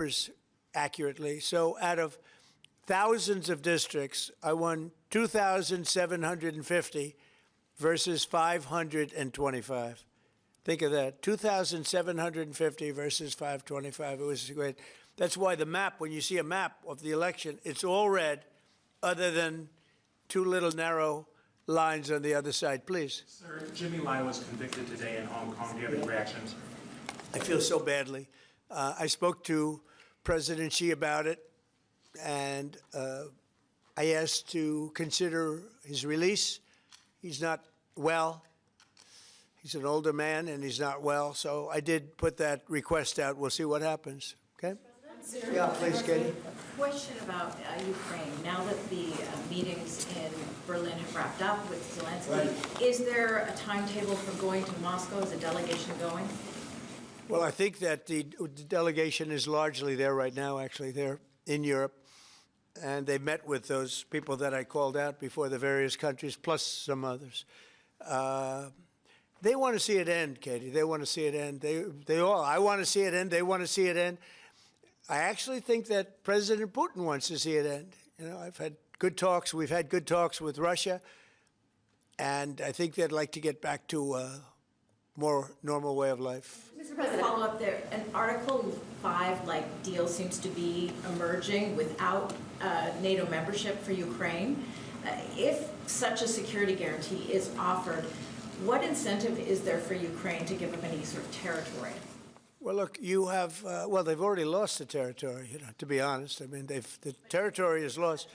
numbers accurately. So out of thousands of districts, I won 2,750 versus 525. Think of that, 2,750 versus 525. It was great. That's why the map, when you see a map of the election, it's all red, other than two little narrow lines on the other side. Please. Sir, Jimmy Lai was convicted today in Hong Kong. Do you have any reactions? I feel so badly. I spoke to President Xi about it, and I asked to consider his release. He's not well. He's an older man, and he's not well. So I did put that request out. We'll see what happens. Okay? Yeah, please, Katie. Question about Ukraine. Now that the meetings in Berlin have wrapped up with Zelensky, right, is there a timetable for going to Moscow? Is a delegation going? Well, I think that the delegation is largely there right now, actually. They're in Europe, and they met with those people that I called out before, the various countries, plus some others. They want to see it end, Katie. They want to see it end. I want to see it end. They want to see it end. I actually think that President Putin wants to see it end. You know, I've had good talks. We've had good talks with Russia, and I think they'd like to get back to a more normal way of life. Mr. President, follow up there. An Article 5-like deal seems to be emerging without NATO membership for Ukraine. If such a security guarantee is offered, what incentive is there for Ukraine to give up any sort of territory? Well, look, you have, well, they've already lost the territory, you know, to be honest. I mean, the territory is lost.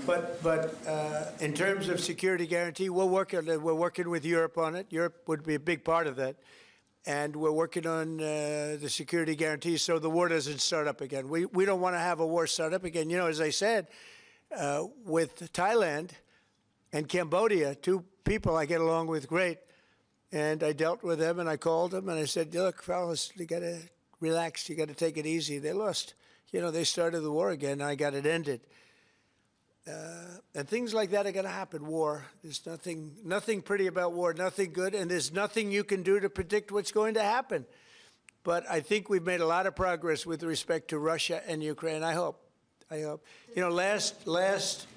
But in terms of security guarantee, we're working with Europe on it. Europe would be a big part of that. And we're working on the security guarantee so the war doesn't start up again. We don't want to have a war start up again. You know, as I said, with Thailand and Cambodia, two people I get along with great, and I dealt with them, and I called them, and I said, look, fellas, you got to relax. You got to take it easy. They lost. You know, they started the war again, and I got it ended. And things like that are going to happen, war. There's nothing pretty about war, nothing good, and there's nothing you can do to predict what's going to happen. But I think we've made a lot of progress with respect to Russia and Ukraine, I hope. You know, last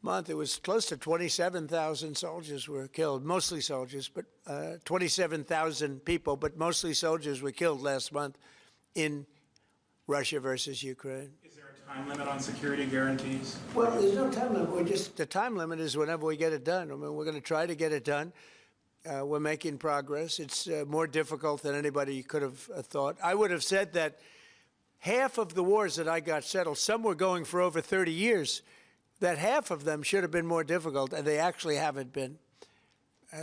month, it was close to 27,000 soldiers were killed, mostly soldiers, but 27,000 people, but mostly soldiers were killed last month in Russia versus Ukraine. Is there a time limit on security guarantees? Well, there's no time limit. The time limit is whenever we get it done. I mean, we're going to try to get it done. We're making progress. It's more difficult than anybody could have thought. I would have said that half of the wars that I got settled, some were going for over 30 years, that half of them should have been more difficult, and they actually haven't been.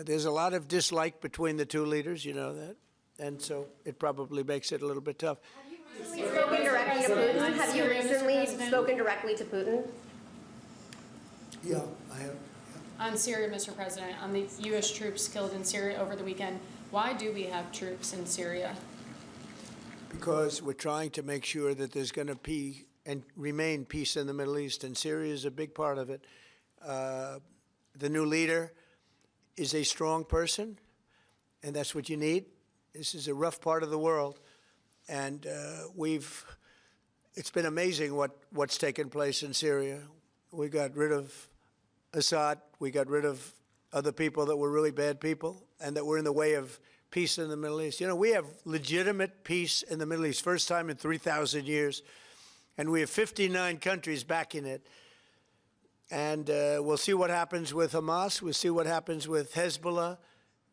There's a lot of dislike between the two leaders, you know that, and so it probably makes it a little bit tough. Have you spoken directly to Putin? Have you recently spoken directly to Putin? Yeah, I have. Yeah. On Syria, Mr. President, on the U.S. troops killed in Syria over the weekend, why do we have troops in Syria? Because we're trying to make sure that there's going to be and remain peace in the Middle East, and Syria is a big part of it. The new leader is a strong person, and that's what you need. This is a rough part of the world, and it's been amazing what's taken place in Syria. We got rid of Assad. We got rid of other people that were really bad people and that were in the way of peace in the Middle East. You know, we have legitimate peace in the Middle East, first time in 3,000 years. And we have 59 countries backing it. And we'll see what happens with Hamas. We'll see what happens with Hezbollah.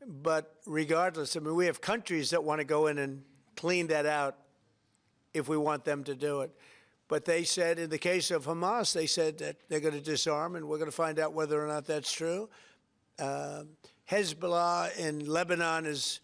But regardless, I mean, we have countries that want to go in and clean that out if we want them to do it. But they said, in the case of Hamas, they said that they're going to disarm, and we're going to find out whether or not that's true. Hezbollah in Lebanon is